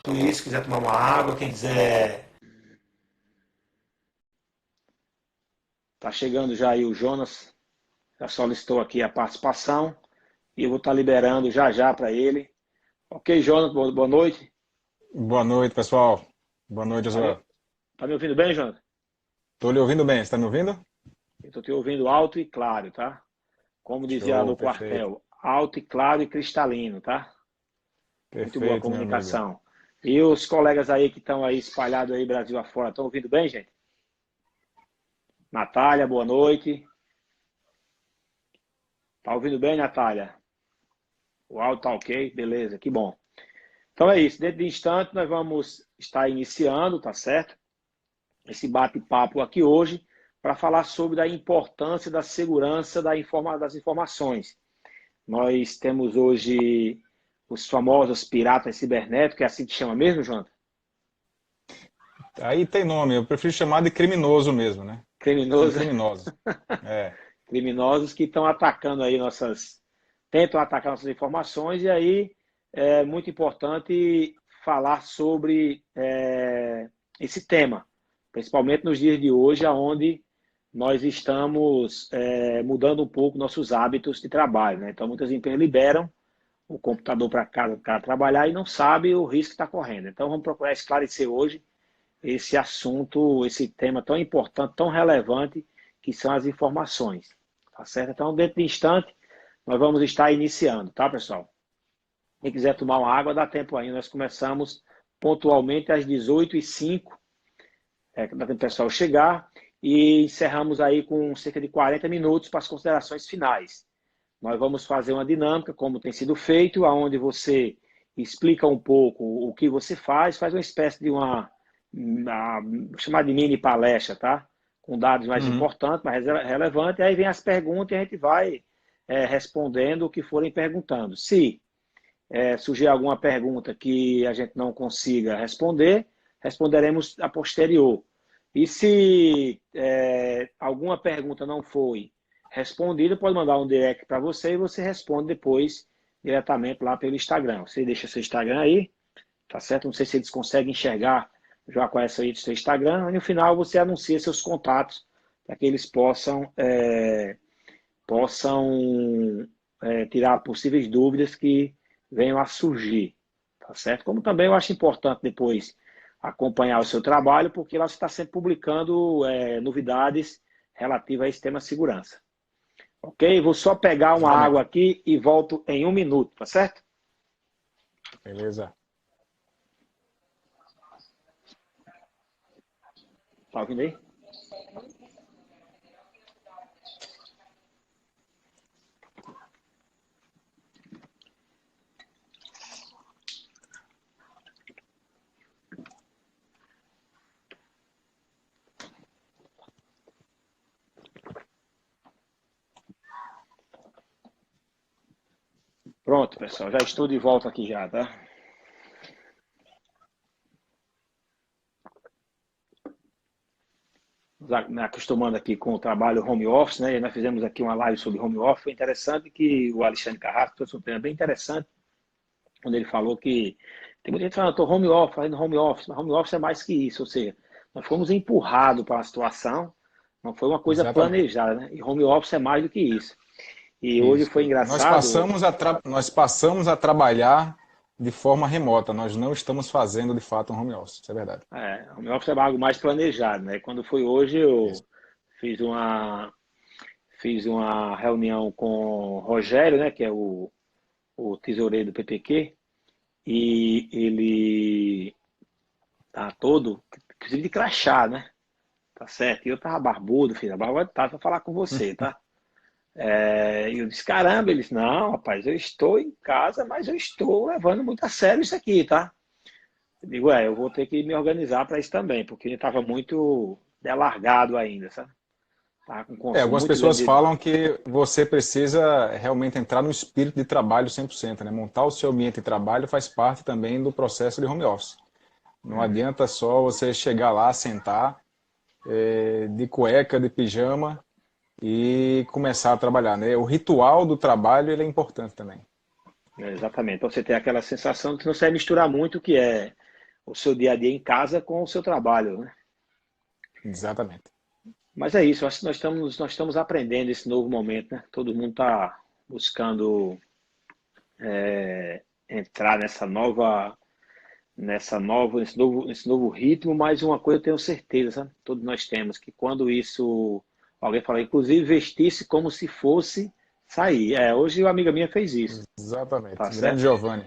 Isso, se quiser tomar uma água, quem quiser. Tá chegando já aí o Jonas, já solicitou aqui a participação e eu vou estar liberando já já para ele. Ok, Jonas, boa noite. Boa noite, pessoal. Boa noite, Tá me, Josué. tá me ouvindo bem, Jonas? Tô lhe ouvindo bem, você tá me ouvindo? Eu estou te ouvindo alto e claro, tá? Como dizia lá Show, no perfeito. quartel, alto e claro e cristalino, tá? Muito boa a Perfeito, meu amigo. comunicação. E os colegas aí que estão aí espalhados aí Brasil afora, estão ouvindo bem, gente? Natália, boa noite. Tá ouvindo bem, Natália? O áudio tá ok? Beleza, que bom. Então é isso. Dentro de instante nós vamos estar iniciando, tá certo? Esse bate-papo aqui hoje para falar sobre a importância da segurança das informações. Nós temos hoje os famosos piratas cibernéticos, é assim que chama mesmo, João? Aí tem nome, eu prefiro chamar de criminoso mesmo, né? São Criminosos, criminosos. É. criminosos que estão atacando aí tentam atacar nossas informações e aí é muito importante falar sobre esse tema, principalmente nos dias de hoje, onde nós estamos mudando um pouco nossos hábitos de trabalho, né? Então, muitas empresas liberam o computador para casa do cara trabalhar e não sabe o risco que está correndo. Então, vamos procurar esclarecer hoje esse assunto, esse tema tão importante, tão relevante, que são as informações. Tá certo? Então, dentro de instante, nós vamos estar iniciando, tá, pessoal? Quem quiser tomar uma água, dá tempo ainda. Nós começamos pontualmente às 18h05, dá tempo o pessoal chegar, e encerramos aí com cerca de 40 minutos para as considerações finais. Nós vamos fazer uma dinâmica, como tem sido feito, onde você explica um pouco o que você faz uma espécie de chamar de mini palestra, tá? Com dados mais Uhum. importantes, mais relevantes, aí vem as perguntas e a gente vai respondendo o que forem perguntando. Se surgir alguma pergunta que a gente não consiga responder, responderemos a posterior. E se alguma pergunta não foi respondida, pode mandar um direct para você e você responde depois diretamente lá pelo Instagram. Você deixa seu Instagram aí, tá certo? Não sei se eles conseguem enxergar já qual é o seu Instagram, e no final você anuncia seus contatos para que eles possam tirar possíveis dúvidas que venham a surgir, tá certo? Como também eu acho importante depois acompanhar o seu trabalho, porque lá você está sempre publicando novidades relativas a esse tema segurança. Ok? Vou só pegar uma água Exatamente. aqui e volto em um minuto, tá certo? Beleza. Tá ouvindo aí? Pronto, pessoal, já estou de volta aqui já, tá? Me acostumando aqui com o trabalho home office, né? E nós fizemos aqui uma live sobre home office. Foi interessante que o Alexandre Carrasco trouxe um tema bem interessante, quando ele falou que tem muita gente falando, estou home office, fazendo home office, mas home office é mais que isso, ou seja, nós fomos empurrados para a situação, não foi uma coisa Exatamente. planejada, né? E home office é mais do que isso. E hoje Isso. foi engraçado, Nós passamos a trabalhar de forma remota. Nós não estamos fazendo de fato um home office. Isso é verdade. home office é algo mais planejado, né? Quando foi hoje, eu Isso. fiz uma, fiz uma reunião com o Rogério, né? Que é o tesoureiro do PPQ, e ele tá todo, inclusive de crachá, né? Tá certo? E eu tava barbudo, filho, a barba tá pra falar com você, tá? E eu disse, caramba, eles, não, rapaz, eu estou em casa, mas eu estou levando muito a sério isso aqui, tá? Eu digo, eu vou ter que me organizar para isso também, porque ele estava muito delargado ainda, sabe? Tava com um consumo Algumas muito pessoas grande de. falam que você precisa realmente entrar no espírito de trabalho 100%, né? Montar o seu ambiente de trabalho faz parte também do processo de home office. Não adianta só você chegar lá, sentar, de cueca, de pijama e começar a trabalhar, né? O ritual do trabalho ele é importante também. Exatamente, para você ter aquela sensação que você não vai misturar muito o que é. o seu dia a dia em casa com o seu trabalho, né? Exatamente. Mas é isso, acho que nós estamos aprendendo esse novo momento, né? Todo mundo está buscando entrar nesse novo ritmo, mas uma coisa eu tenho certeza, sabe? Todos nós temos, que quando isso, alguém fala, inclusive vestir-se como se fosse sair. Hoje uma amiga minha fez isso, tá Exatamente. Grande certo? Giovanni.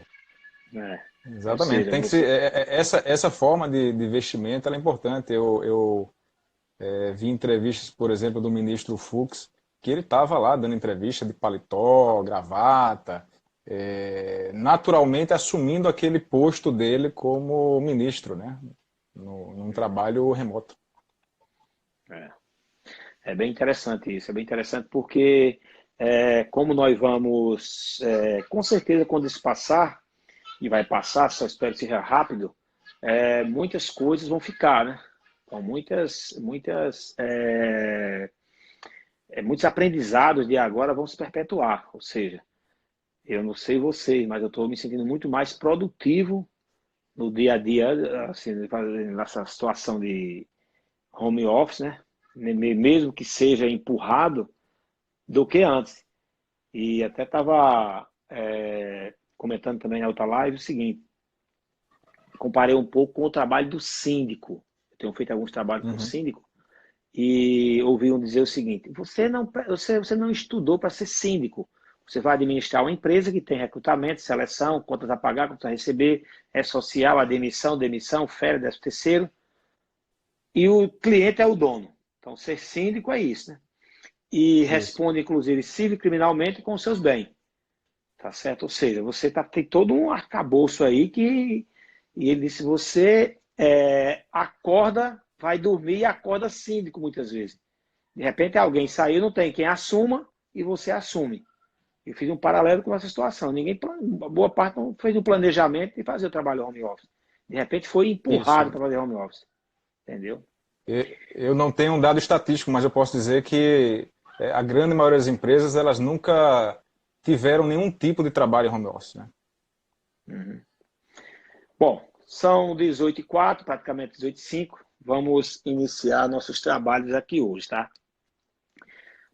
É, ou Exatamente. seja, Tem que ser, você. essa forma de vestimento ela é importante. Eu vi entrevistas, por exemplo, do ministro Fux, que ele estava lá dando entrevista de paletó, gravata, naturalmente assumindo aquele posto dele como ministro, né? Num trabalho remoto. É, é bem interessante isso, é bem interessante porque como nós vamos, com certeza quando isso passar, e vai passar, só espero que seja rápido, muitas coisas vão ficar, né? Então, muitos aprendizados de agora vão se perpetuar. Ou seja, eu não sei vocês, mas eu estou me sentindo muito mais produtivo no dia a dia, assim, nessa situação de home office, né? Mesmo que seja empurrado, do que antes. E até estava comentando também na outra live o seguinte: comparei um pouco com o trabalho do síndico. Eu tenho feito alguns trabalhos com Uhum. síndico e ouvi um dizer o seguinte: você não estudou para ser síndico. Você vai administrar uma empresa que tem recrutamento, seleção, contas a pagar, contas a receber, social, admissão, demissão, férias, 13º, e o cliente é o dono. Então, ser síndico é isso, né? E Isso. responde, inclusive, civil e criminalmente com seus bens. Tá certo? Ou seja, você tem todo um arcabouço aí que. E ele disse: você acorda, vai dormir e acorda síndico muitas vezes. De repente alguém saiu, não tem quem assuma e você assume. Eu fiz um paralelo com essa situação. Boa parte não fez um planejamento de fazer o trabalho home office. De repente foi Isso. empurrado para fazer home office. Entendeu? Eu não tenho um dado estatístico, mas eu posso dizer que a grande maioria das empresas elas nunca tiveram nenhum tipo de trabalho em home office, né? Uhum. Bom, são 18h04, praticamente 18h05. Vamos iniciar nossos trabalhos aqui hoje, tá?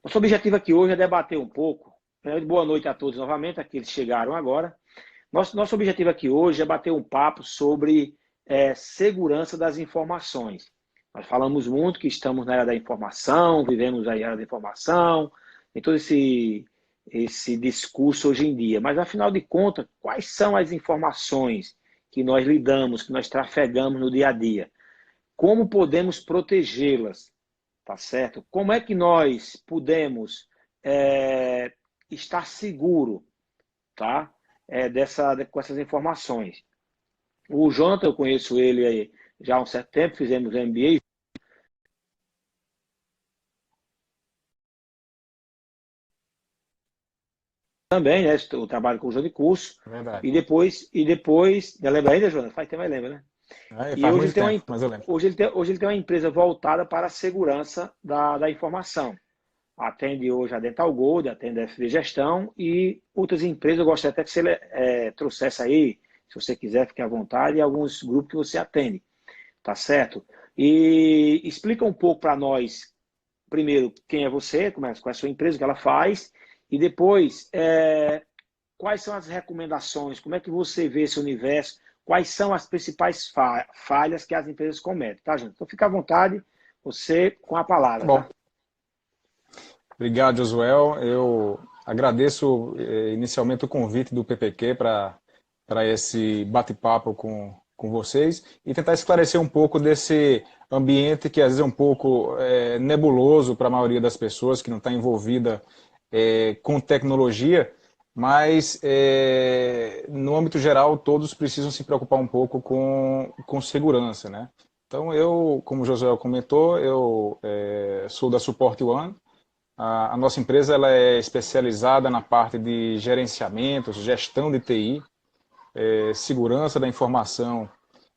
Nosso objetivo aqui hoje é debater um pouco. Boa noite a todos novamente, aqueles que chegaram agora. Nosso objetivo aqui hoje é bater um papo sobre segurança das informações. Nós falamos muito que estamos na era da informação, vivemos a era da informação, tem todo esse discurso hoje em dia. Mas, afinal de contas, quais são as informações que nós lidamos, que nós trafegamos no dia a dia? Como podemos protegê-las? Tá certo? Como é que nós podemos estar seguro, tá? Com essas informações. O Jonathan, eu conheço ele aí já há um certo tempo, fizemos MBA também, né? Eu trabalho com o João de curso. Verdade. E depois, lembra ainda, Jonathan? Faz tempo, lembra, né? E Faz hoje muito tempo, mas eu lembro. hoje ele tem uma empresa voltada para a segurança da informação. Atende hoje a Dental Gold, atende a FB Gestão e outras empresas. Eu gostaria até que você trouxesse aí, se você quiser, fique à vontade, alguns grupos que você atende, tá certo? E explica um pouco para nós, primeiro, quem é você, qual é a sua empresa, o que ela faz, e depois, quais são as recomendações, como é que você vê esse universo, quais são as principais falhas que as empresas cometem, tá, gente? Então, fica à vontade, você com a palavra, Bom, tá? obrigado, Josuel. Eu agradeço inicialmente o convite do PPQ para esse bate-papo com vocês e tentar esclarecer um pouco desse ambiente que às vezes é um pouco nebuloso para a maioria das pessoas que não está envolvida com tecnologia, mas no âmbito geral todos precisam se preocupar um pouco com segurança, né? Então eu, como o Josué comentou, eu sou da Support One. A nossa empresa ela é especializada na parte de gerenciamento, gestão de TI, segurança da informação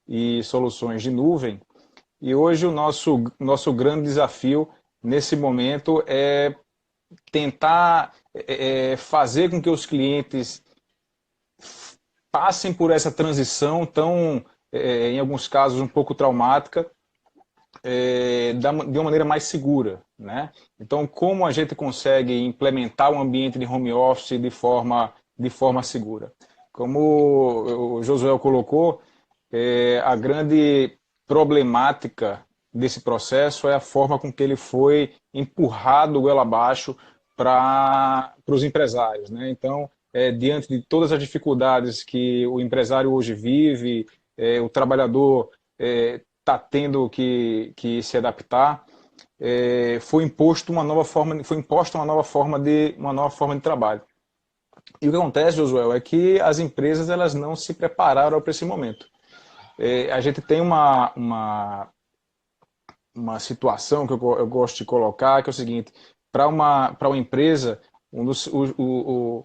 e soluções de nuvem. E hoje o nosso grande desafio nesse momento é tentar fazer com que os clientes passem por essa transição tão em alguns casos um pouco traumática, de uma maneira mais segura, né? Então, como a gente consegue implementar um ambiente de home office de forma segura? Como o Josué colocou, a grande problemática desse processo é a forma com que ele foi empurrado goela abaixo para os empresários, né? Então, diante de todas as dificuldades que o empresário hoje vive, o trabalhador está tendo que se adaptar, foi imposta uma nova forma de trabalho. E o que acontece, Josué, é que as empresas elas não se prepararam para esse momento. A gente tem uma situação que eu gosto de colocar, que é o seguinte: para uma empresa, o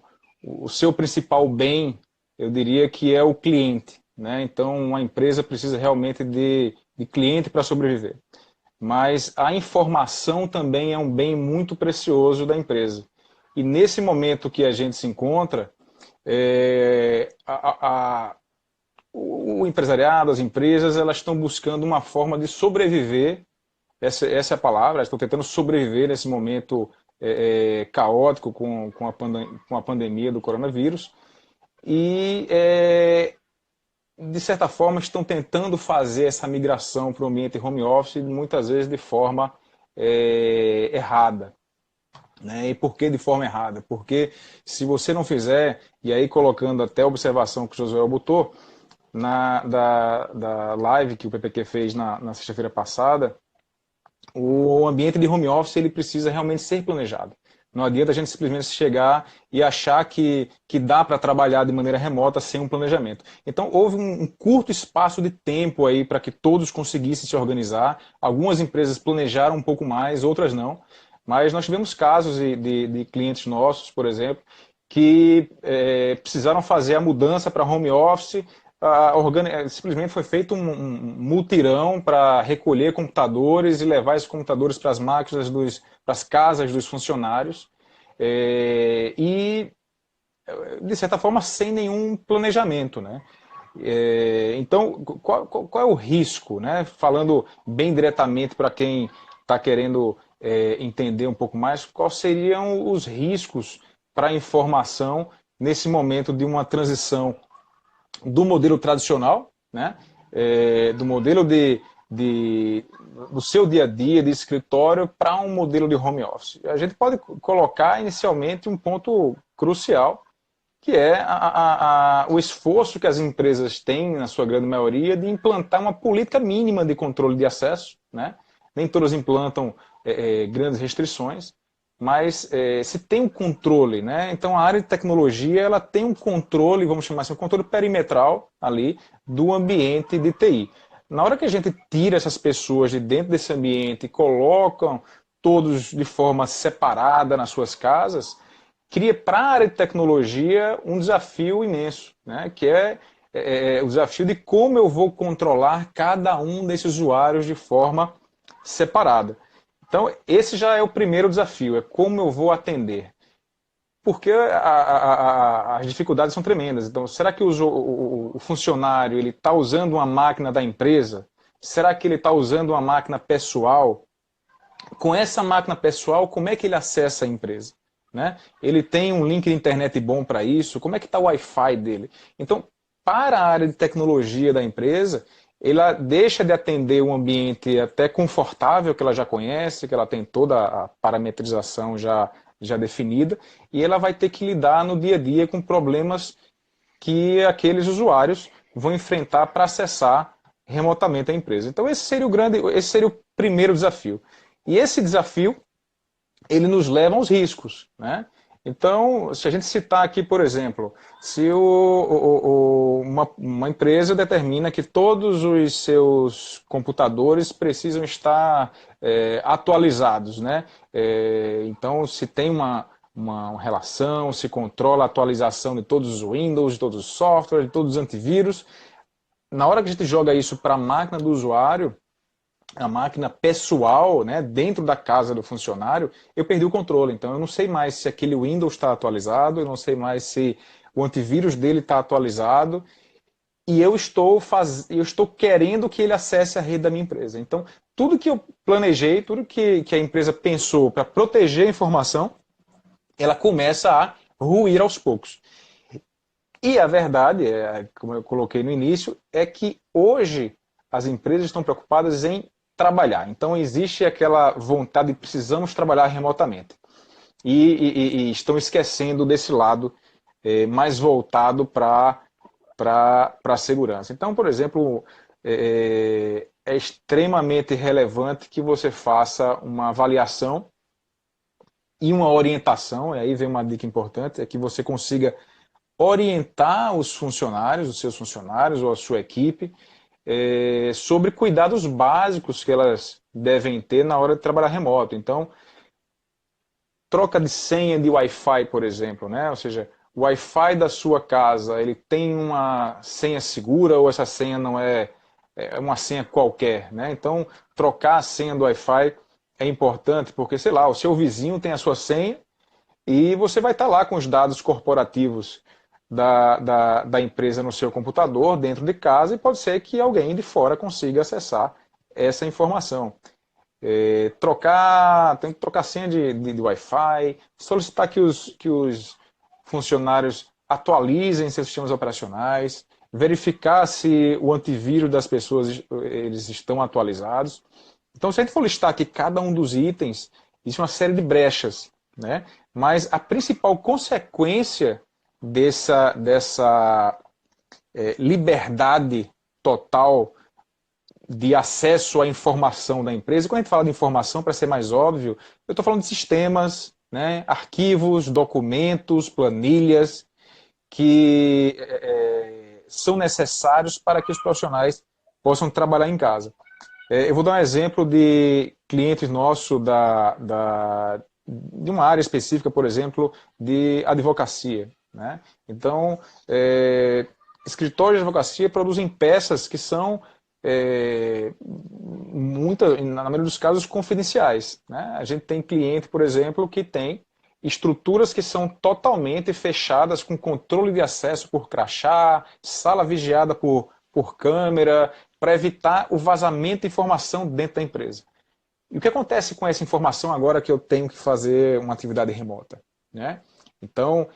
seu principal bem, eu diria que é o cliente, né? Então, uma empresa precisa realmente de cliente para sobreviver. Mas a informação também é um bem muito precioso da empresa. E nesse momento que a gente se encontra, o empresariado, as empresas, elas estão buscando uma forma de sobreviver. Essa é a palavra, elas estão tentando sobreviver nesse momento caótico com a pandemia do coronavírus. E, de certa forma, estão tentando fazer essa migração para o ambiente home office, muitas vezes de forma errada. Né? E por que de forma errada? Porque se você não fizer, e aí colocando até a observação que o Josué botou, da live que o PPQ fez na sexta-feira passada, o ambiente de home office ele precisa realmente ser planejado. Não adianta a gente simplesmente chegar e achar que dá para trabalhar de maneira remota sem um planejamento. Então, houve um curto espaço de tempo aí para que todos conseguissem se organizar. Algumas empresas planejaram um pouco mais, outras não. Mas nós tivemos casos de clientes nossos, por exemplo, que precisaram fazer a mudança para home office. Simplesmente foi feito um mutirão para recolher computadores e levar esses computadores para as máquinas, para as casas dos funcionários, e, de certa forma, sem nenhum planejamento, né? Então, qual é o risco, né? Falando bem diretamente para quem está querendo entender um pouco mais, quais seriam os riscos para a informação nesse momento de uma transição do modelo tradicional, né? Do modelo do seu dia a dia de escritório para um modelo de home office. A gente pode colocar inicialmente um ponto crucial, que é o esforço que as empresas têm, na sua grande maioria, de implantar uma política mínima de controle de acesso, né? Nem todas implantam grandes restrições, mas se tem um controle, né? Então a área de tecnologia ela tem um controle, vamos chamar assim, um controle perimetral ali do ambiente de TI. Na hora que a gente tira essas pessoas de dentro desse ambiente e colocam todos de forma separada nas suas casas, cria para a área de tecnologia um desafio imenso, né? Que é o desafio de como eu vou controlar cada um desses usuários de forma separada. Então, esse já é o primeiro desafio, é como eu vou atender. Porque as dificuldades são tremendas. Então, será que o funcionário ele está usando uma máquina da empresa? Será que ele está usando uma máquina pessoal? Com essa máquina pessoal, como é que ele acessa a empresa? Né? Ele tem um link de internet bom para isso? Como é que está o Wi-Fi dele? Então, para a área de tecnologia da empresa, ela deixa de atender um ambiente até confortável, que ela já conhece, que ela tem toda a parametrização já definida, e ela vai ter que lidar no dia a dia com problemas que aqueles usuários vão enfrentar para acessar remotamente a empresa. Então esse seria o primeiro desafio. E esse desafio, ele nos leva aos riscos, né? Então, se a gente citar aqui, por exemplo, se uma empresa determina que todos os seus computadores precisam estar atualizados, né? Então, se tem uma relação, se controla a atualização de todos os Windows, de todos os softwares, de todos os antivírus, na hora que a gente joga isso para a máquina do usuário, a máquina pessoal, né, dentro da casa do funcionário, eu perdi o controle. Então eu não sei mais se aquele Windows está atualizado, eu não sei mais se o antivírus dele está atualizado. e eu estou querendo que ele acesse a rede da minha empresa. Então, tudo que eu planejei, tudo que a empresa pensou para proteger a informação, ela começa a ruir aos poucos. E a verdade, como eu coloquei no início, é que hoje as empresas estão preocupadas em trabalhar. Então, existe aquela vontade de precisamos trabalhar remotamente. E estão esquecendo desse lado mais voltado para a segurança. Então, por exemplo, é extremamente relevante que você faça uma avaliação e uma orientação, e aí vem uma dica importante, é que você consiga orientar os funcionários, os seus funcionários ou a sua equipe, sobre cuidados básicos que elas devem ter na hora de trabalhar remoto. Então, troca de senha de Wi-Fi, por exemplo, né? Ou seja, o Wi-Fi da sua casa, ele tem uma senha segura ou essa senha não é uma senha qualquer, né? Então, trocar a senha do Wi-Fi é importante porque, sei lá, o seu vizinho tem a sua senha e você vai estar lá com os dados corporativos da empresa no seu computador, dentro de casa, e pode ser que alguém de fora consiga acessar essa informação. Tem que trocar senha de Wi-Fi, solicitar que os funcionários atualizem seus sistemas operacionais, verificar se o antivírus das pessoas eles estão atualizados. Então, se a gente for listar aqui cada um dos itens, existe uma série de brechas, né? Mas a principal consequência dessa liberdade total de acesso à informação da empresa. E quando a gente fala de informação, para ser mais óbvio, eu estou falando de sistemas, né, arquivos, documentos, planilhas, que são necessários para que os profissionais possam trabalhar em casa. Eu vou dar um exemplo de clientes nossos de uma área específica, por exemplo, de advocacia, né? Então, escritórios de advocacia produzem peças que são na maioria dos casos, confidenciais, né? A gente tem cliente, por exemplo, que tem estruturas que são totalmente fechadas, com controle de acesso por crachá, sala vigiada por câmera, para evitar o vazamento de informação dentro da empresa. E o que acontece com essa informação agora que eu tenho que fazer uma atividade remota, né? Então,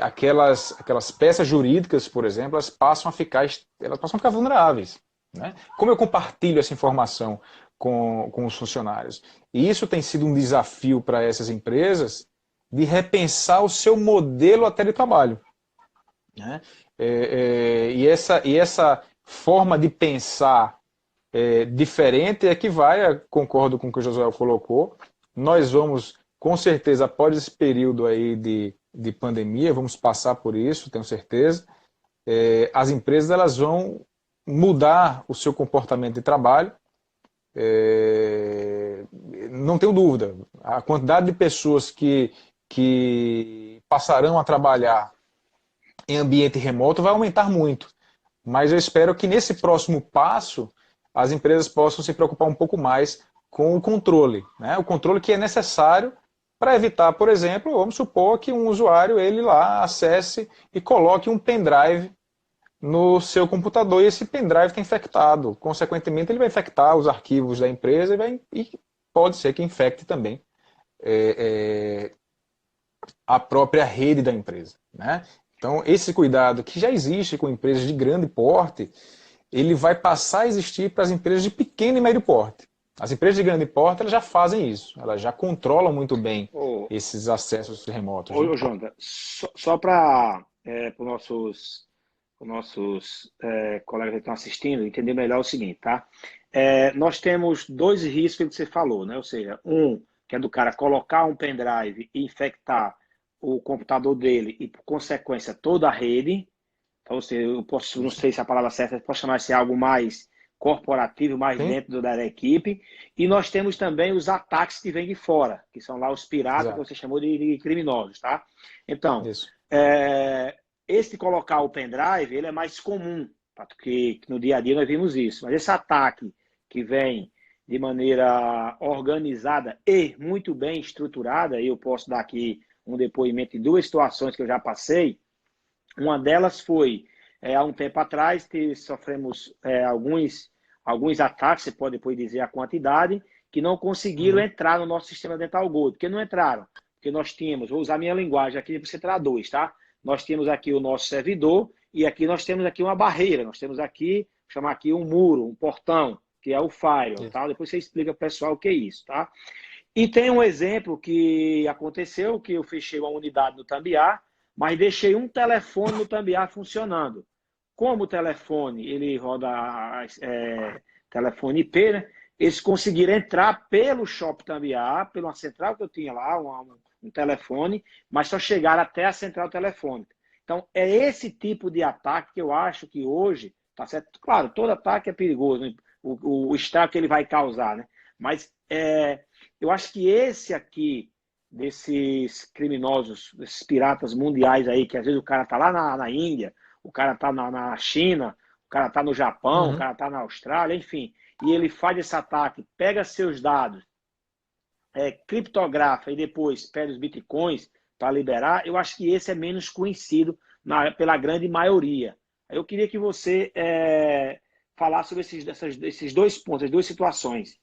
aquelas peças jurídicas, por exemplo, elas passam a ficar vulneráveis, né? Como eu compartilho essa informação com os funcionários? E isso tem sido um desafio para essas empresas de repensar o seu modelo até de trabalho, né? E essa forma de pensar diferente é que concordo com o que o Josué colocou, nós vamos, com certeza, após esse período aí de pandemia, vamos passar por isso, tenho certeza, as empresas elas vão mudar o seu comportamento de trabalho, não tenho dúvida. A quantidade de pessoas que passarão a trabalhar em ambiente remoto vai aumentar muito. Mas eu espero que nesse próximo passo as empresas possam se preocupar um pouco mais com o controle, né? O controle que é necessário para evitar, por exemplo, vamos supor que um usuário ele lá acesse e coloque um pendrive no seu computador e esse pendrive está infectado. Consequentemente, ele vai infectar os arquivos da empresa e pode ser que infecte também a própria rede da empresa, né? Então, esse cuidado que já existe com empresas de grande porte, ele vai passar a existir para as empresas de pequeno e médio porte. As empresas de grande porte elas já fazem isso, elas já controlam muito bem esses acessos remotos. Ô, Jonathan, só para os nossos colegas que estão assistindo entender melhor o seguinte, tá? Nós temos dois riscos que você falou, né? Ou seja, um que é do cara colocar um pendrive e infectar o computador dele e, por consequência, toda a rede. Então, eu posso, não sei se a palavra certa, posso chamar de algo mais corporativo, mais dentro da equipe. E nós temos também os ataques que vêm de fora, que são lá os piratas, que você chamou de criminosos, tá? Então, esse colocar o pendrive, ele é mais comum, porque no dia a dia nós vimos isso. Mas esse ataque que vem de maneira organizada e muito bem estruturada, e eu posso dar aqui um depoimento de duas situações que eu já passei. Uma delas foi há um tempo atrás, sofremos alguns ataques, você pode depois dizer a quantidade, que não conseguiram entrar no nosso sistema Dental Gold. Por que não entraram? Porque nós tínhamos, vou usar a minha linguagem aqui para você traduz, tá? Nós tínhamos aqui o nosso servidor e aqui nós temos aqui uma barreira, nós temos aqui, vou chamar aqui um muro, um portão, que é o firewall, tá? Depois você explica para o pessoal o que é isso, tá? E tem um exemplo que aconteceu, que eu fechei uma unidade no Tambiá, mas deixei um telefone no Tambiá funcionando. Como o telefone, ele roda telefone IP, né? Eles conseguiram entrar pelo Shopping Tambiá, pela central que eu tinha lá, um telefone, mas só chegaram até a central telefônica. Então, é esse tipo de ataque que eu acho que hoje, tá certo? Claro, todo ataque é perigoso, né? O estrago que ele vai causar, né? Mas eu acho que esse aqui, desses criminosos, desses piratas mundiais aí, que às vezes o cara tá lá na Índia, o cara tá na China, o cara tá no Japão, o cara tá na Austrália, enfim, e ele faz esse ataque, pega seus dados, criptografa e depois pede os bitcoins para liberar, eu acho que esse é menos conhecido pela grande maioria. Eu queria que você falasse sobre esses dois pontos, as duas situações.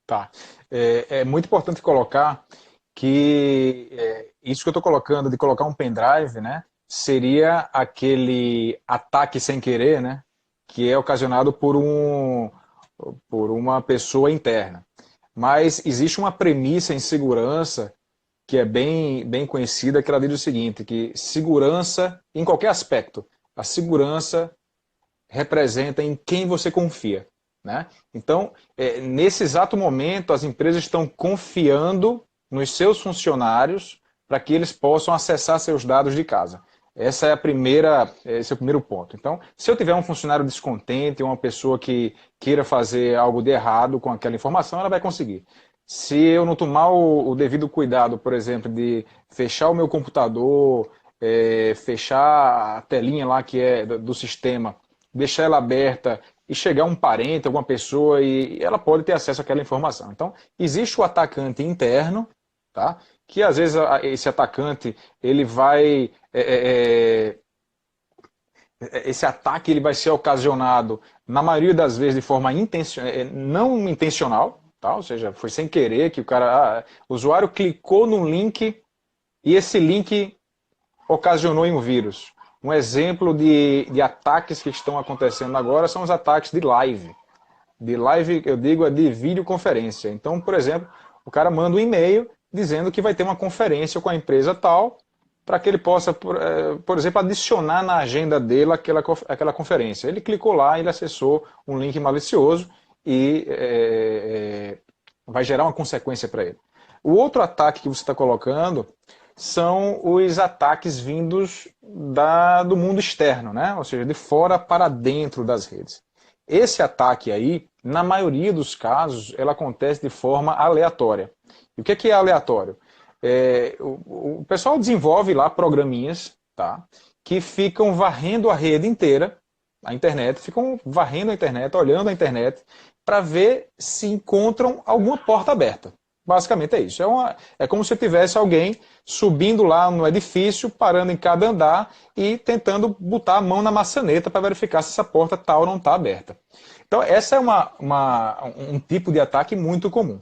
Tá. É muito importante colocar que isso que eu estou colocando, de colocar um pendrive, né, seria aquele ataque sem querer, né, que é ocasionado por uma pessoa interna. Mas existe uma premissa em segurança que é bem conhecida, que ela diz o seguinte, que segurança, em qualquer aspecto, a segurança representa em quem você confia. Né? Então, nesse exato momento, as empresas estão confiando nos seus funcionários para que eles possam acessar seus dados de casa. Esse é o primeiro ponto. Então, se eu tiver um funcionário descontente, uma pessoa que queira fazer algo de errado com aquela informação, ela vai conseguir. Se eu não tomar o devido cuidado, por exemplo, de fechar o meu computador, fechar a telinha lá que é do sistema, deixar ela aberta e chegar um parente, alguma pessoa, e ela pode ter acesso àquela informação. Então, existe o atacante interno, tá? Que às vezes esse atacante, ele vai... esse ataque ele vai ser ocasionado, na maioria das vezes, de forma não intencional, tá? Ou seja, foi sem querer que o usuário clicou no link e esse link ocasionou em um vírus. Um exemplo de ataques que estão acontecendo agora são os ataques de live. De live, eu digo, é de videoconferência. Então, por exemplo, o cara manda um e-mail dizendo que vai ter uma conferência com a empresa tal, para que ele possa, por exemplo, adicionar na agenda dele aquela conferência. Ele clicou lá, ele acessou um link malicioso e vai gerar uma consequência para ele. O outro ataque que você está colocando são os ataques vindos do mundo externo, né? Ou seja, de fora para dentro das redes. Esse ataque aí, na maioria dos casos, ele acontece de forma aleatória. E o que é aleatório? O pessoal desenvolve lá programinhas, tá? Que ficam varrendo a rede inteira, a internet, ficam varrendo a internet, olhando a internet, para ver se encontram alguma porta aberta. Basicamente é isso. É como se tivesse alguém subindo lá no edifício, parando em cada andar e tentando botar a mão na maçaneta para verificar se essa porta está ou não está aberta. Então, essa é um tipo de ataque muito comum.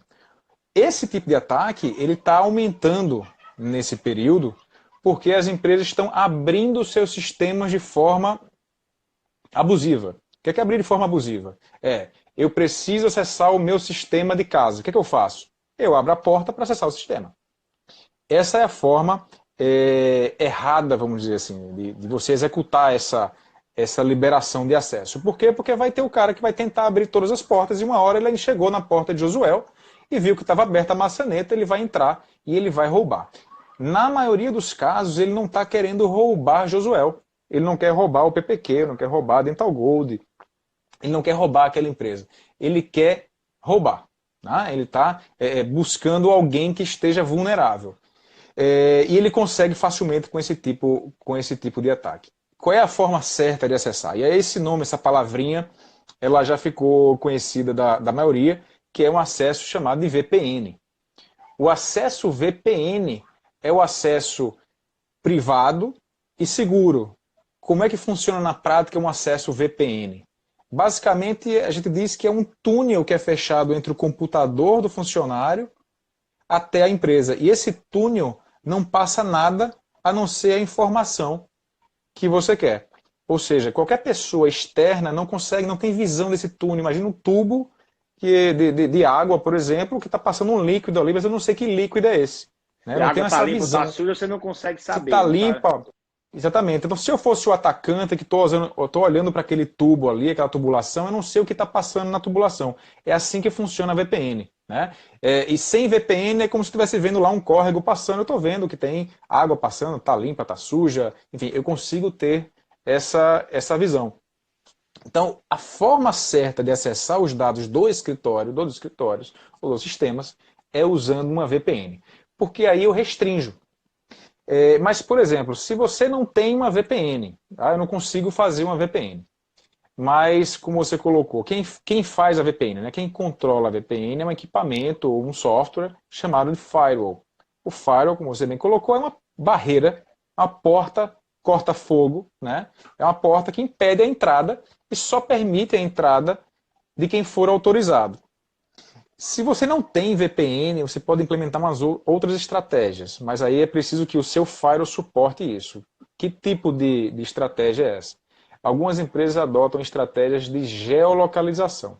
Esse tipo de ataque ele está aumentando nesse período porque as empresas estão abrindo seus sistemas de forma abusiva. O que é abrir de forma abusiva? Eu preciso acessar o meu sistema de casa. O que eu faço? Eu abro a porta para acessar o sistema. Essa é a forma errada, vamos dizer assim, de você executar essa liberação de acesso. Por quê? Porque vai ter o cara que vai tentar abrir todas as portas e uma hora ele chegou na porta de Josué e viu que estava aberta a maçaneta, ele vai entrar e ele vai roubar. Na maioria dos casos, ele não está querendo roubar Josué. Ele não quer roubar o PPQ, não quer roubar a Dental Gold, ele não quer roubar aquela empresa. Ele quer roubar. Ele está buscando alguém que esteja vulnerável. E ele consegue facilmente com esse tipo de ataque. Qual é a forma certa de acessar? E esse nome, essa palavrinha, ela já ficou conhecida da maioria, que é um acesso chamado de VPN. O acesso VPN é o acesso privado e seguro. como é que funciona na prática um acesso VPN? Basicamente, a gente diz que é um túnel que é fechado entre o computador do funcionário até a empresa. E esse túnel não passa nada a não ser a informação que você quer. Ou seja, qualquer pessoa externa não consegue, não tem visão desse túnel. Imagina um tubo de água, por exemplo, que está passando um líquido ali, mas eu não sei que líquido é esse. Né? Se Eu a não água tenho está essa limpa ou visão. está suja, você não consegue Se saber. está Não tá? limpa, exatamente. Então, se eu fosse o atacante que estou olhando para aquele tubo ali, aquela tubulação, eu não sei o que está passando na tubulação. É assim que funciona a VPN. Né? E sem VPN é como se estivesse vendo lá um córrego passando, eu estou vendo que tem água passando, está limpa, está suja, enfim, eu consigo ter essa visão. Então, a forma certa de acessar os dados do escritório, dos escritórios ou dos sistemas, é usando uma VPN. Porque aí eu restringo. Mas, por exemplo, se você não tem uma VPN, tá? Eu não consigo fazer uma VPN. Mas, como você colocou, quem faz a VPN, né? Quem controla a VPN é um equipamento ou um software chamado de firewall. O firewall, como você bem colocou, é uma barreira, uma porta corta-fogo, né? É uma porta que impede a entrada e só permite a entrada de quem for autorizado. Se você não tem VPN, você pode implementar umas outras estratégias, mas aí é preciso que o seu firewall suporte isso. Que tipo de estratégia é essa? Algumas empresas adotam estratégias de geolocalização.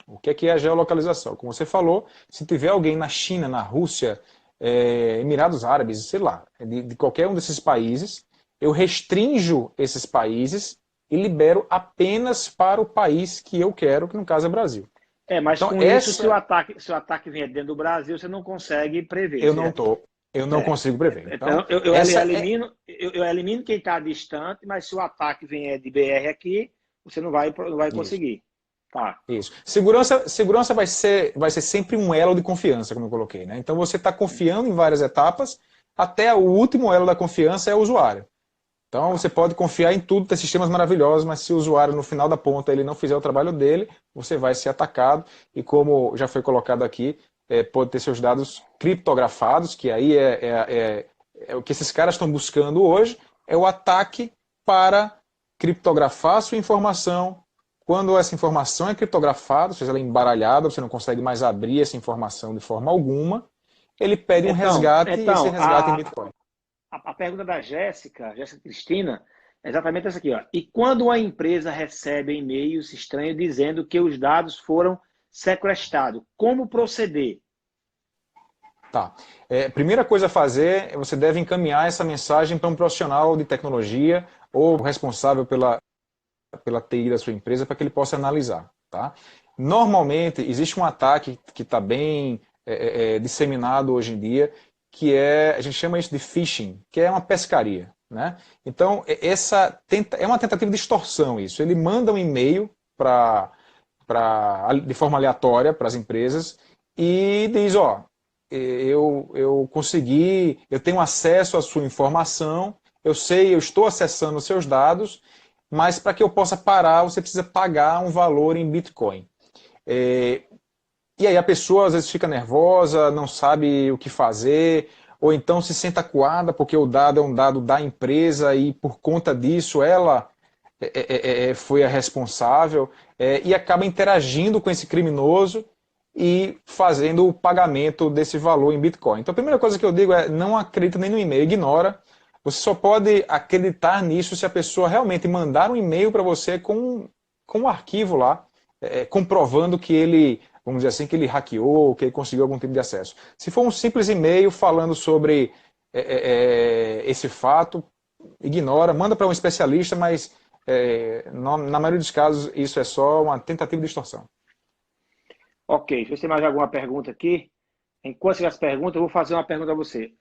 O que é a geolocalização? Como você falou, se tiver alguém na China, na Rússia, Emirados Árabes, sei lá, de qualquer um desses países, eu restringo esses países e libero apenas para o país que eu quero, que no caso é Brasil. Mas Então, com isso, se o ataque vier dentro do Brasil, você não consegue prever. Eu não consigo prever. Então, eu elimino quem está distante, mas se o ataque vier de BR aqui, você não vai conseguir. Tá. Isso. Segurança vai ser sempre um elo de confiança, como eu coloquei. Né? Então você está confiando em várias etapas, até o último elo da confiança é o usuário. Então você pode confiar em tudo, ter sistemas maravilhosos, mas se o usuário no final da ponta ele não fizer o trabalho dele, você vai ser atacado e como já foi colocado aqui, pode ter seus dados criptografados, que aí é o que esses caras estão buscando hoje, é o ataque para criptografar a sua informação. Quando essa informação é criptografada, ou seja, ela é embaralhada, você não consegue mais abrir essa informação de forma alguma, ele pede um resgate e esse resgate em Bitcoin. A pergunta da Jéssica Cristina, é exatamente essa aqui. Ó. E quando uma empresa recebe e-mails estranhos dizendo que os dados foram sequestrados, como proceder? Tá. Primeira coisa a fazer, você deve encaminhar essa mensagem para um profissional de tecnologia ou responsável pela TI da sua empresa para que ele possa analisar. Tá? Normalmente, existe um ataque que está bem disseminado hoje em dia, que a gente chama isso de phishing, que é uma pescaria. Né? Então, é uma tentativa de extorsão isso. Ele manda um e-mail de forma aleatória para as empresas e diz, eu consegui, eu tenho acesso à sua informação, eu estou acessando os seus dados, mas para que eu possa parar, você precisa pagar um valor em Bitcoin. E aí a pessoa às vezes fica nervosa, não sabe o que fazer, ou então se sente acuada porque o dado é um dado da empresa e por conta disso ela foi a responsável e acaba interagindo com esse criminoso e fazendo o pagamento desse valor em Bitcoin. Então a primeira coisa que eu digo é não acredita nem no e-mail, ignora. Você só pode acreditar nisso se a pessoa realmente mandar um e-mail para você com um arquivo lá, comprovando que ele, vamos dizer assim, que ele hackeou, que ele conseguiu algum tipo de acesso. Se for um simples e-mail falando sobre esse fato, ignora, manda para um especialista, mas na maioria dos casos isso é só uma tentativa de extorsão. Ok, deixa eu ver se tem mais alguma pergunta aqui. Enquanto você as perguntas, eu vou fazer uma pergunta a você.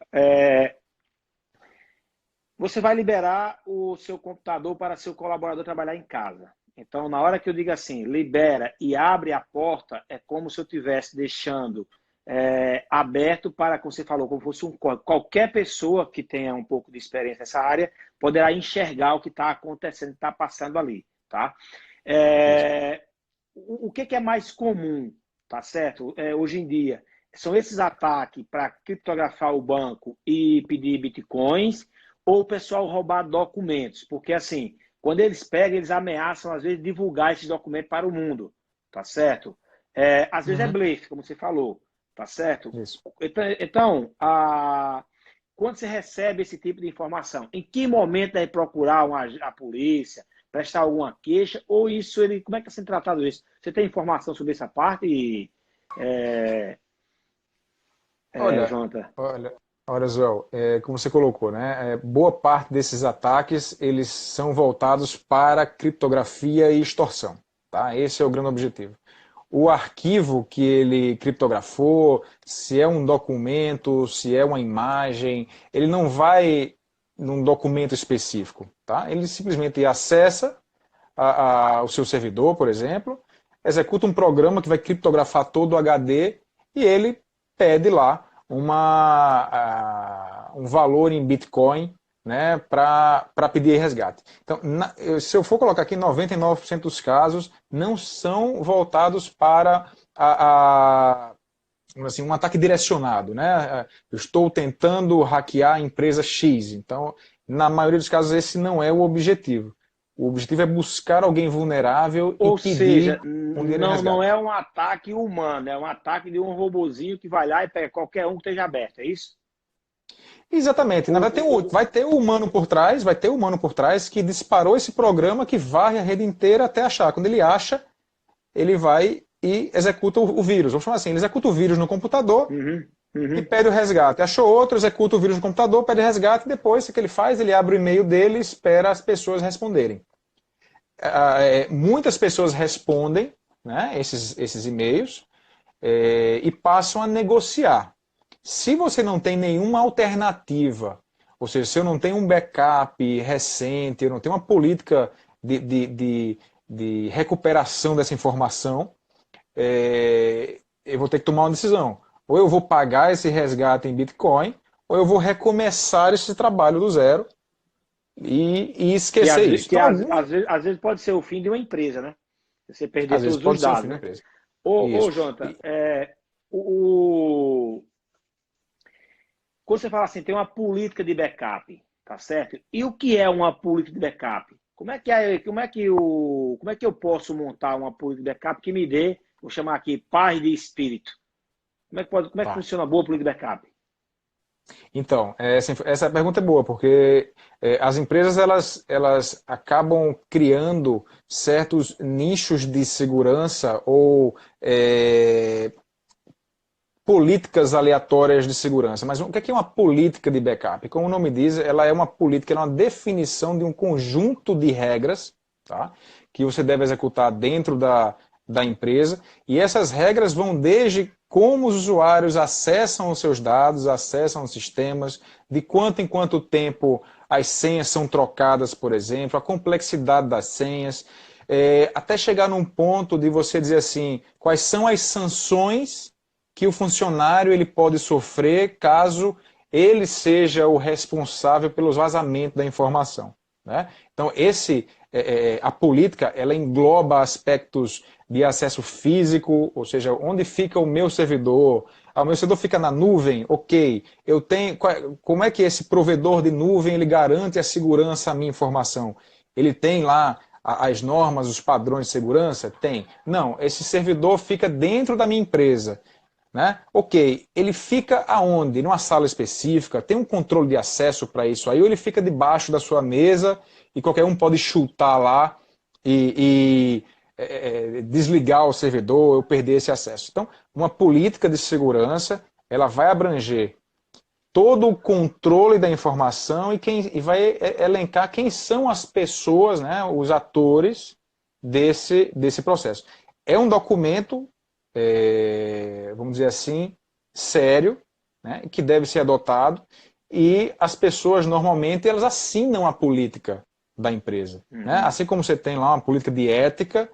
Você vai liberar o seu computador para seu colaborador trabalhar em casa. Então, na hora que eu digo assim, libera e abre a porta, é como se eu estivesse deixando aberto para, como você falou, como fosse um código. Qualquer pessoa que tenha um pouco de experiência nessa área poderá enxergar o que está acontecendo, está passando ali. Tá? O que é mais comum, tá certo? Hoje em dia, são esses ataques para criptografar o banco e pedir bitcoins, ou o pessoal roubar documentos? Porque, assim, Quando eles pegam, eles ameaçam, às vezes, divulgar esses documentos para o mundo, tá certo? Às vezes é blefe, como você falou, tá certo? Isso. Então, quando você recebe esse tipo de informação, em que momento deve procurar a polícia, prestar alguma queixa, ou isso, como é que está sendo tratado isso? Você tem informação sobre essa parte, Olha, Jonathan? olha, Joel, como você colocou, né? Boa parte desses ataques, eles são voltados para criptografia e extorsão, tá? Esse é o grande objetivo. O arquivo que ele criptografou, se é um documento, se é uma imagem, ele não vai num documento específico, tá? Ele simplesmente acessa o seu servidor, por exemplo, executa um programa que vai criptografar todo o HD e ele pede lá um valor em Bitcoin, né, para pedir resgate. Então, se eu for colocar aqui, 99% dos casos não são voltados para assim, um ataque direcionado, né? Eu estou tentando hackear a empresa X. Então, na maioria dos casos, esse não é o objetivo. O objetivo é buscar alguém vulnerável e Ou pedir seja, um dinheiro em resgate. não é um ataque humano, é um ataque de um robozinho que vai lá e pega qualquer um que esteja aberto, é isso? Exatamente. Na verdade, vai ter o humano por trás, que disparou esse programa que varre a rede inteira até achar. Quando ele acha, ele vai e executa o vírus. Vamos chamar assim, ele executa o vírus no computador e pede o resgate. Achou outro, executa o vírus no computador, pede resgate, e depois o que ele faz? Ele abre o e-mail dele e espera as pessoas responderem. Muitas pessoas respondem, né, esses e-mails e passam a negociar. Se você não tem nenhuma alternativa, ou seja, se eu não tenho um backup recente, eu não tenho uma política de recuperação dessa informação, eu vou ter que tomar uma decisão. Ou eu vou pagar esse resgate em Bitcoin, ou eu vou recomeçar esse trabalho do zero e esquecer isso. Que às vezes pode ser o fim de uma empresa, né? Você perder às vezes todos pode os ser o dados, fim da né? empresa. Ô, Jonathan, quando você fala assim, tem uma política de backup, tá certo? E o que é uma política de backup? Como é que eu posso montar uma política de backup que me dê, vou chamar aqui, paz de espírito? Como é que Tá. funciona a boa política de backup? Então, essa pergunta é boa, porque as empresas elas acabam criando certos nichos de segurança ou políticas aleatórias de segurança. Mas o que é uma política de backup? Como o nome diz, ela é uma política, ela é uma definição de um conjunto de regras, tá? Que você deve executar dentro da empresa. E essas regras vão desde como os usuários acessam os seus dados, acessam os sistemas, de quanto em quanto tempo as senhas são trocadas, por exemplo, a complexidade das senhas, até chegar num ponto de você dizer assim, quais são as sanções que o funcionário ele pode sofrer caso ele seja o responsável pelos vazamentos da informação, né? Então, a política ela engloba aspectos de acesso físico, ou seja, onde fica o meu servidor. O meu servidor fica na nuvem, ok. Como é que esse provedor de nuvem ele garante a segurança à minha informação? Ele tem lá as normas, os padrões de segurança? Tem. Não, esse servidor fica dentro da minha empresa. Né? Ok, ele fica aonde? Numa sala específica, tem um controle de acesso para isso aí, ou ele fica debaixo da sua mesa e qualquer um pode chutar lá e desligar o servidor ou perder esse acesso. Então, uma política de segurança, ela vai abranger todo o controle da informação e vai elencar quem são as pessoas, né, os atores desse processo. É um documento vamos dizer assim, sério, né, que deve ser adotado, e as pessoas normalmente elas assinam a política da empresa. Né? Assim como você tem lá uma política de ética,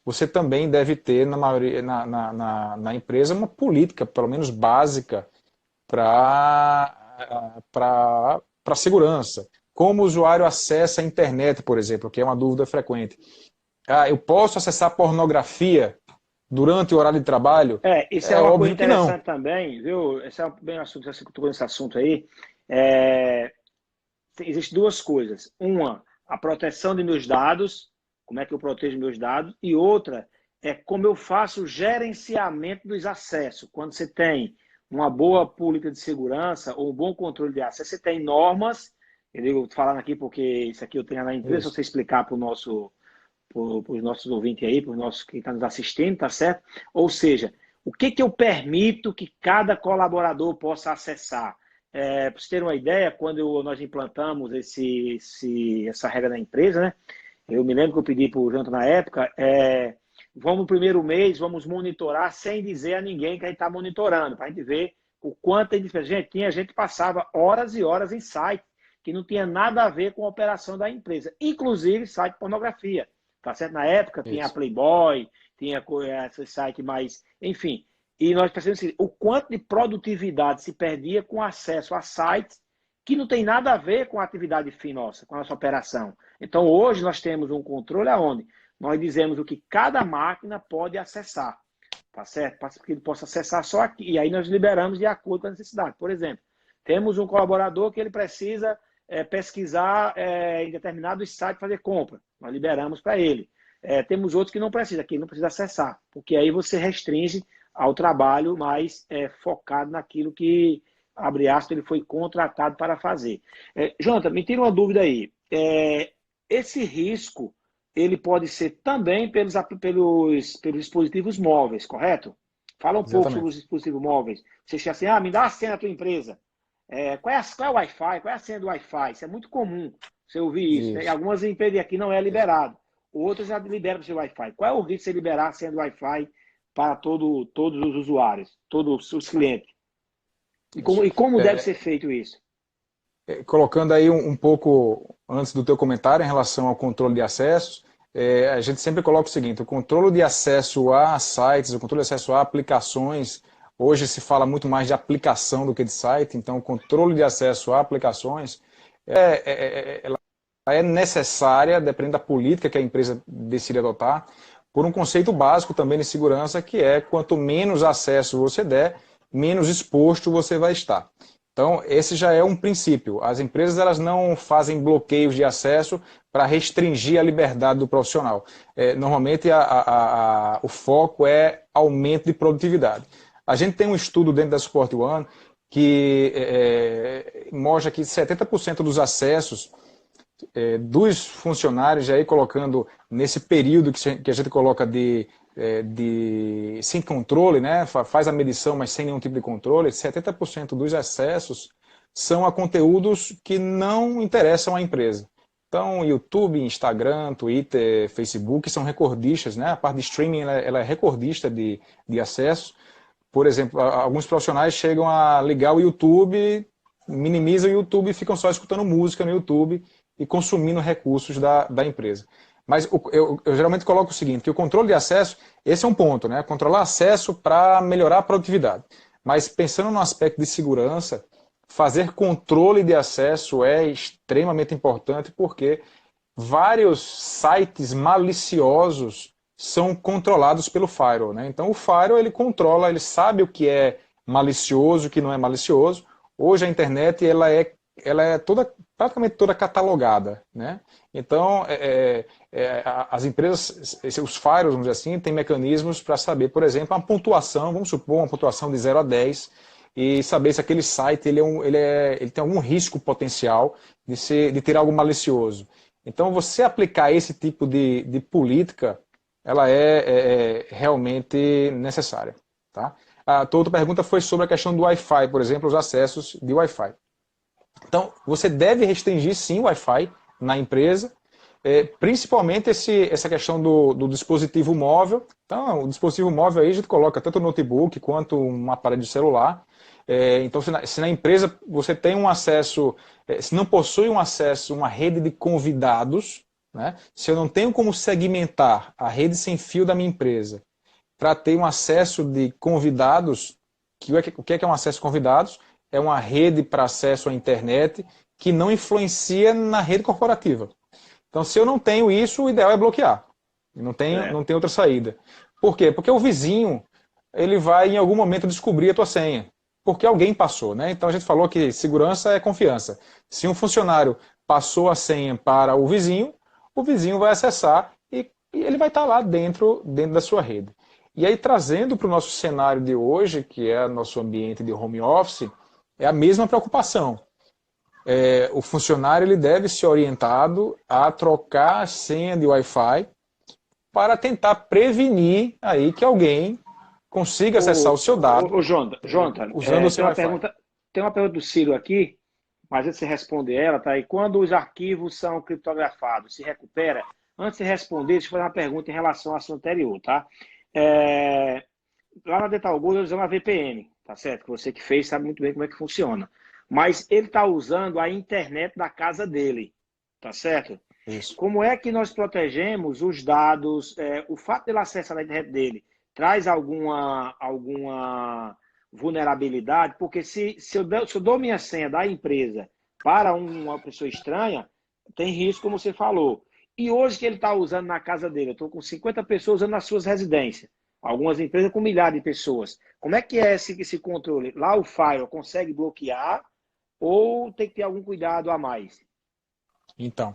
você também deve ter na empresa uma política, pelo menos básica, para segurança. Como o usuário acessa a internet, por exemplo, que é uma dúvida frequente. Eu posso acessar pornografia durante o horário de trabalho? Isso é uma coisa óbvio que não. interessante também, viu? Esse é bem um assunto, você tocou nesse assunto aí. Existem duas coisas. Uma, a proteção de meus dados, como é que eu protejo meus dados, e outra é como eu faço o gerenciamento dos acessos. Quando você tem uma boa política de segurança ou um bom controle de acesso, você tem normas, eu digo falando aqui porque isso aqui eu tenho na empresa, se você explicar para os nossos ouvintes aí, para os nossos que estão nos assistindo, tá certo? Ou seja, o que eu permito que cada colaborador possa acessar? Para vocês terem uma ideia, quando nós implantamos essa regra na empresa, né? Eu me lembro que eu pedi para o Janto na época, vamos no primeiro mês, vamos monitorar sem dizer a ninguém que a gente está monitorando, para a gente ver o quanto a gente tinha. A gente passava horas e horas em site que não tinha nada a ver com a operação da empresa, inclusive site de pornografia. Tá certo? Na época tinha a Playboy, tinha esse site mais... Enfim, e nós percebemos assim, o quanto de produtividade se perdia com acesso a sites que não tem nada a ver com a atividade fim nossa, com a nossa operação. Então, hoje nós temos um controle aonde nós dizemos o que cada máquina pode acessar, tá certo? Para que ele possa acessar só aqui. E aí nós liberamos de acordo com a necessidade. Por exemplo, temos um colaborador que ele precisa pesquisar em determinados sites, fazer compra. Nós liberamos para ele. Temos outros que não precisa, que ele não precisa acessar, porque aí você restringe ao trabalho mais focado naquilo que, abre aspas, ele foi contratado para fazer. Jonathan, me tira uma dúvida aí. Esse risco, ele pode ser também pelos dispositivos móveis, correto? Fala um pouco sobre os dispositivos móveis. Você chega assim, me dá a senha da tua empresa. Qual é o Wi-Fi? Qual é a senha do Wi-Fi? Isso é muito comum você ouvir isso. Né? Algumas empresas aqui não é liberado. Outras já liberam para o seu Wi-Fi. Qual é o risco de você liberar a senha do Wi-Fi para todos os usuários, todos os clientes? E como deve ser feito isso? Colocando aí um pouco antes do teu comentário em relação ao controle de acessos, a gente sempre coloca o seguinte: o controle de acesso a sites, o controle de acesso a aplicações, hoje se fala muito mais de aplicação do que de site, então o controle de acesso a aplicações ela é necessária, dependendo da política que a empresa decide adotar, por um conceito básico também de segurança, que é quanto menos acesso você der, menos exposto você vai estar. Então, esse já é um princípio. As empresas elas não fazem bloqueios de acesso para restringir a liberdade do profissional. Normalmente, o foco é aumento de produtividade. A gente tem um estudo dentro da Support One que mostra que 70% dos acessos dos funcionários, aí colocando nesse período que a gente coloca sem controle, né? Faz a medição, mas sem nenhum tipo de controle, 70% dos acessos são a conteúdos que não interessam à empresa. Então, YouTube, Instagram, Twitter, Facebook são recordistas, né? A parte de streaming ela é recordista de acesso. Por exemplo, alguns profissionais chegam a ligar o YouTube, minimizam o YouTube e ficam só escutando música no YouTube e consumindo recursos da empresa. Mas eu geralmente coloco o seguinte, que o controle de acesso, esse é um ponto, né? Controlar acesso para melhorar a produtividade. Mas pensando no aspecto de segurança, fazer controle de acesso é extremamente importante porque vários sites maliciosos são controlados pelo firewall, né? Então o firewall ele controla, ele sabe o que é malicioso, o que não é malicioso. Hoje a internet ela é praticamente toda catalogada, né? Então as empresas, os firewalls, vamos dizer assim, têm mecanismos para saber, por exemplo, uma pontuação, vamos supor uma pontuação de 0 a 10 e saber se aquele site ele tem algum risco potencial de ter algo malicioso. Então você aplicar esse tipo de política, ela é realmente necessária, tá? A tua outra pergunta foi sobre a questão do Wi-Fi, por exemplo, os acessos de Wi-Fi. Então, você deve restringir sim o Wi-Fi na empresa, principalmente essa questão do dispositivo móvel. Então, o dispositivo móvel aí a gente coloca tanto o notebook quanto um aparelho de celular. Então, se na empresa você tem um acesso, se não possui um acesso, uma rede de convidados, né? Se eu não tenho como segmentar a rede sem fio da minha empresa para ter um acesso de convidados, o que é um acesso de convidados? É uma rede para acesso à internet que não influencia na rede corporativa. Então, se eu não tenho isso, o ideal é bloquear. Não tem outra saída. Por quê? Porque o vizinho ele vai em algum momento descobrir a tua senha. Porque alguém passou, né? Então a gente falou que segurança é confiança. Se um funcionário passou a senha para o vizinho vai acessar e ele vai estar lá dentro da sua rede. E aí, trazendo para o nosso cenário de hoje, que é nosso ambiente de home office, é a mesma preocupação. O funcionário ele deve ser orientado a trocar a senha de Wi-Fi para tentar prevenir aí que alguém consiga acessar o seu dado Jonathan, usando o seu Wi-Fi. Tem uma pergunta do Ciro aqui, mas antes de você responder ela, tá aí. Quando os arquivos são criptografados, se recupera? Antes de responder, deixa eu fazer uma pergunta em relação ao assunto anterior, tá? Lá na Dental Gold, eu uso uma VPN, tá certo? Você que fez sabe muito bem como é que funciona. Mas ele está usando a internet da casa dele, tá certo? Isso. Como é que nós protegemos os dados? O fato dele acessar a internet dele traz alguma vulnerabilidade? Porque se eu dou minha senha da empresa para uma pessoa estranha, tem risco, como você falou. E hoje que ele está usando na casa dele, eu estou com 50 pessoas usando nas suas residências. Algumas empresas com milhares de pessoas. Como é que é esse controle? Lá o Firewall consegue bloquear ou tem que ter algum cuidado a mais? Então,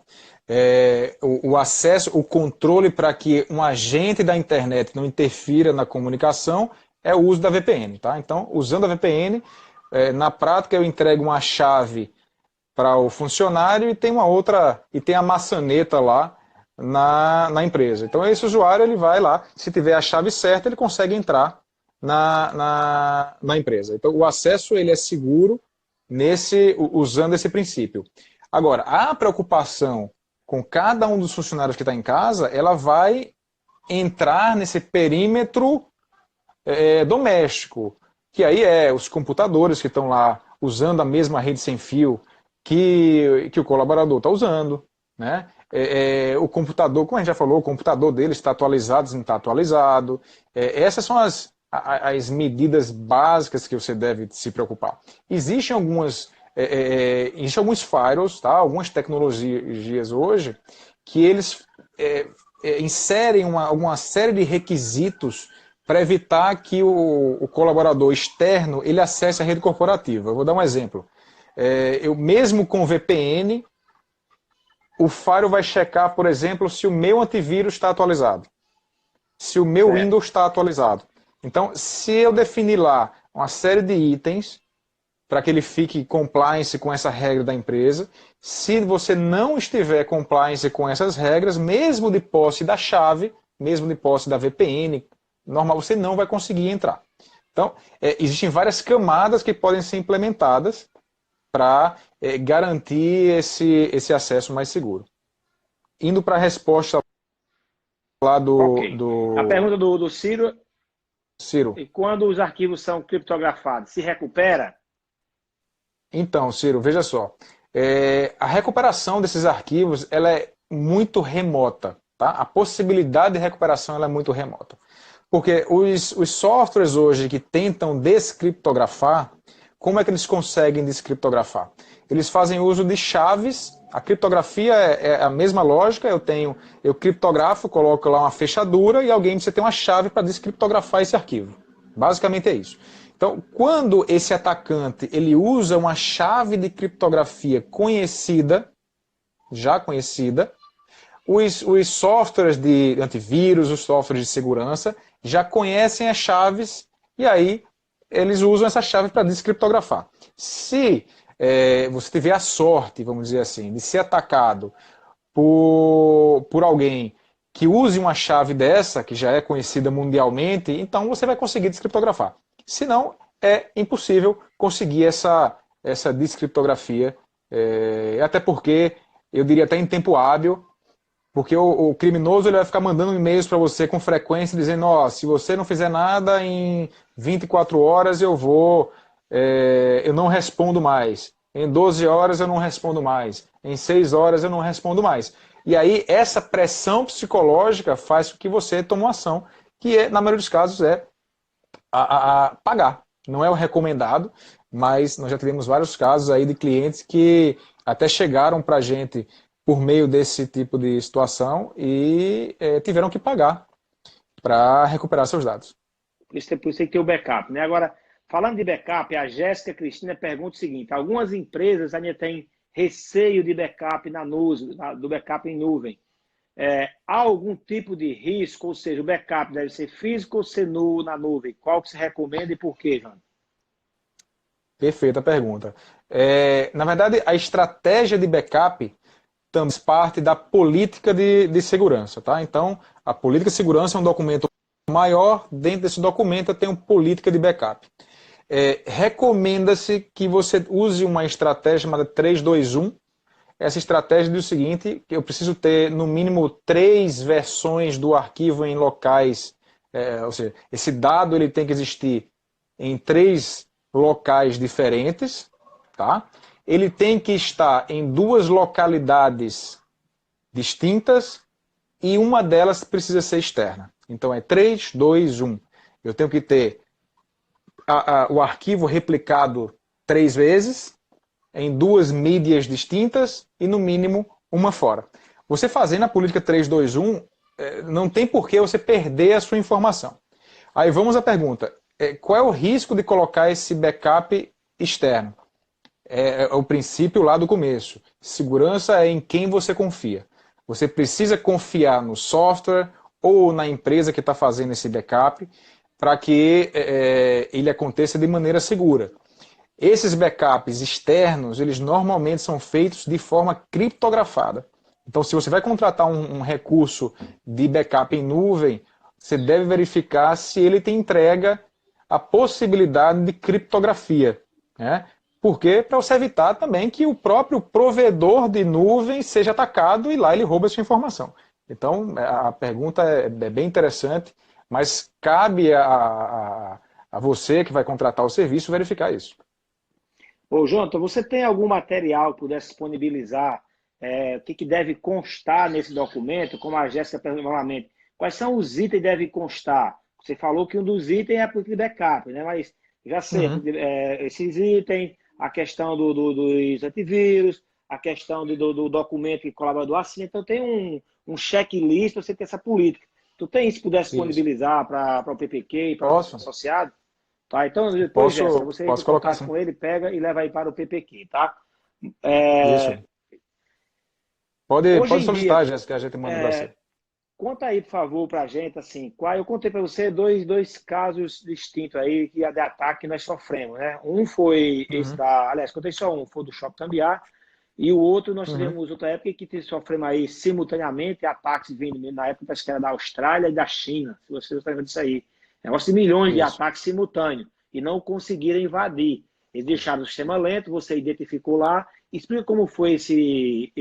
o acesso, o controle para que um agente da internet não interfira na comunicação é o uso da VPN. Tá? Então, usando a VPN, na prática eu entrego uma chave para o funcionário e tem a maçaneta lá na empresa. Então, esse usuário ele vai lá, se tiver a chave certa, ele consegue entrar na empresa. Então, o acesso ele é seguro usando esse princípio. Agora, a preocupação com cada um dos funcionários que está em casa, ela vai entrar nesse perímetro doméstico, que aí os computadores que estão lá usando a mesma rede sem fio que o colaborador está usando, né? O computador, como a gente já falou, o computador dele está atualizado, se não está atualizado. Essas são as medidas básicas que você deve se preocupar. Existem alguns firewalls, tá? Algumas tecnologias hoje, que eles inserem alguma série de requisitos para evitar que o colaborador externo ele acesse a rede corporativa. Eu vou dar um exemplo. Eu mesmo com VPN, o firewall vai checar, por exemplo, se o meu antivírus está atualizado, se o meu Windows está atualizado. Então, se eu definir lá uma série de itens para que ele fique compliance com essa regra da empresa, se você não estiver compliance com essas regras, mesmo de posse da chave, mesmo de posse da VPN, normal, você não vai conseguir entrar. Então, existem várias camadas que podem ser implementadas para garantir esse acesso mais seguro. Indo para a resposta lá A pergunta do Ciro. Ciro. E quando os arquivos são criptografados, se recupera? Então, Ciro, veja só. A recuperação desses arquivos ela é muito remota. Tá? A possibilidade de recuperação ela é muito remota. Porque os softwares hoje que tentam descriptografar, como é que eles conseguem descriptografar? Eles fazem uso de chaves. A criptografia é a mesma lógica. Eu criptografo, coloco lá uma fechadura e alguém precisa ter uma chave para descriptografar esse arquivo. Basicamente é isso. Então, quando esse atacante ele usa uma chave de criptografia já conhecida, os softwares de antivírus, os softwares de segurança, já conhecem as chaves e aí eles usam essa chave para descriptografar. Se você tiver a sorte, vamos dizer assim, de ser atacado por alguém que use uma chave dessa, que já é conhecida mundialmente, então você vai conseguir descriptografar. Senão, é impossível conseguir essa descriptografia, até porque, eu diria até em tempo hábil, porque o criminoso ele vai ficar mandando e-mails para você com frequência, dizendo, se você não fizer nada em 24 horas eu não respondo mais. Em 12 horas eu não respondo mais. Em 6 horas eu não respondo mais. E aí essa pressão psicológica faz com que você tome uma ação, que na maioria dos casos é pagar. Não é o recomendado, mas nós já tivemos vários casos aí de clientes que até chegaram para a gente por meio desse tipo de situação e tiveram que pagar para recuperar seus dados. Por isso tem que ter o backup, né? Agora, falando de backup, a Jéssica Cristina pergunta o seguinte: algumas empresas ainda têm receio de backup na nuvem, do backup em nuvem. Há algum tipo de risco, ou seja, o backup deve ser físico ou ser na nuvem? Qual que você recomenda e por quê, João? Perfeita pergunta. Na verdade, a estratégia de backup também faz parte da política de segurança, tá? Então, a política de segurança é um documento maior, dentro desse documento tem uma política de backup. Recomenda-se que você use uma estratégia chamada 3-2-1. Essa estratégia diz o seguinte, que eu preciso ter no mínimo 3 versões do arquivo em locais, ou seja, esse dado ele tem que existir em 3 locais diferentes, tá? Ele tem que estar em 2 localidades distintas e uma delas precisa ser externa. Então é 3, 2, 1. Eu tenho que ter o arquivo replicado 3 vezes, em 2 mídias distintas e no mínimo uma fora. Você fazendo a política 3-2-1, não tem por que você perder a sua informação. Aí vamos à pergunta, qual é o risco de colocar esse backup externo? É o princípio lá do começo. Segurança é em quem você confia. Você precisa confiar no software ou na empresa que está fazendo esse backup para que ele aconteça de maneira segura. Esses backups externos, eles normalmente são feitos de forma criptografada. Então, se você vai contratar um recurso de backup em nuvem, você deve verificar se ele te entrega a possibilidade de criptografia, né? Porque para você evitar também que o próprio provedor de nuvem seja atacado e lá ele rouba a sua informação. Então, a pergunta é bem interessante, mas cabe a você que vai contratar o serviço verificar isso. Ô, Jonathan, você tem algum material que pudesse disponibilizar? O que deve constar nesse documento? Como a Jéssica perguntou novamente, quais são os itens que devem constar? Você falou que um dos itens é a política de backup, né? Mas já sei, esses itens, a questão dos antivírus, a questão do documento que o colaborador assina. Então tem um checklist para você ter essa política. Tu tem, se pudesse disponibilizar para o PPQ e para o associado? Tá, então depois, Jéssica, você entra em contato com ele, pega e leva aí para o PPQ, tá? Isso. Pode solicitar, Jéssica, a gente manda para você. Conta aí, por favor, para a gente, assim, eu contei para você dois casos distintos aí de ataque que nós sofremos, né? Um foi esse aliás, contei só um, foi do Shopping Cambiar, e o outro nós tivemos outra época que sofremos aí simultaneamente ataques vindo na época parece que era da Austrália e da China, se você está vendo isso aí. Negócio de milhões de ataques simultâneos e não conseguiram invadir. Eles deixaram o sistema lento, você identificou lá. Explica como foi esse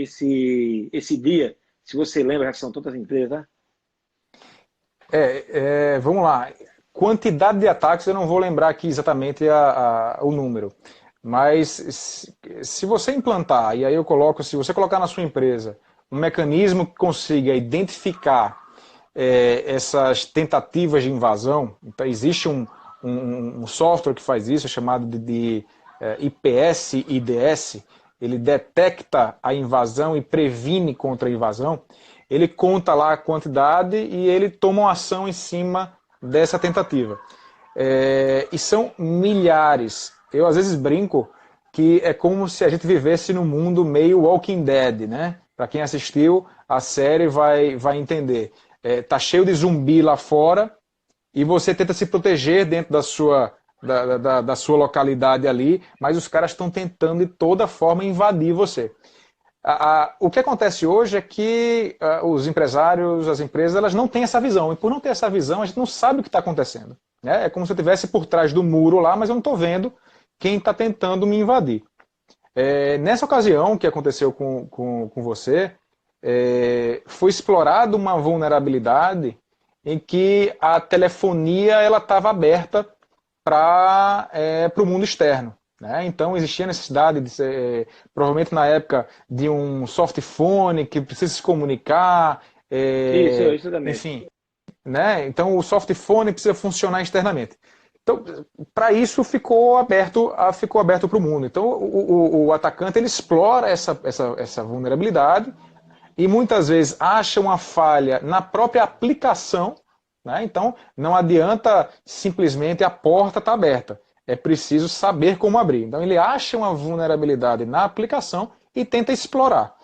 dia, se você lembra, que são tantas empresas, né? Vamos lá. Quantidade de ataques, eu não vou lembrar aqui exatamente o número. Mas se você implantar, e aí eu coloco, se você colocar na sua empresa um mecanismo que consiga identificar essas tentativas de invasão, então existe um software que faz isso, chamado de IPS-IDS, ele detecta a invasão e previne contra a invasão, ele conta lá a quantidade e ele toma uma ação em cima dessa tentativa. E são milhares. Eu às vezes brinco que é como se a gente vivesse num mundo meio Walking Dead, né? Para quem assistiu a série vai entender. Tá cheio de zumbi lá fora e você tenta se proteger dentro da sua localidade ali, mas os caras estão tentando de toda forma invadir você. O que acontece hoje é que os empresários, as empresas, elas não têm essa visão. E por não ter essa visão, a gente não sabe o que está acontecendo. Né? É como se eu estivesse por trás do muro lá, mas eu não estou vendo quem está tentando me invadir. Nessa ocasião que aconteceu com você, foi explorada uma vulnerabilidade em que a telefonia estava aberta para o mundo externo. Né? Então existia necessidade, provavelmente na época, de um softphone que precisa se comunicar. Isso também. Enfim, né? Então o softphone precisa funcionar externamente. Então, para isso ficou aberto para o mundo. Então o atacante ele explora essa vulnerabilidade e muitas vezes acha uma falha na própria aplicação. Né? Então não adianta simplesmente a porta estar aberta. É preciso saber como abrir. Então ele acha uma vulnerabilidade na aplicação e tenta explorar.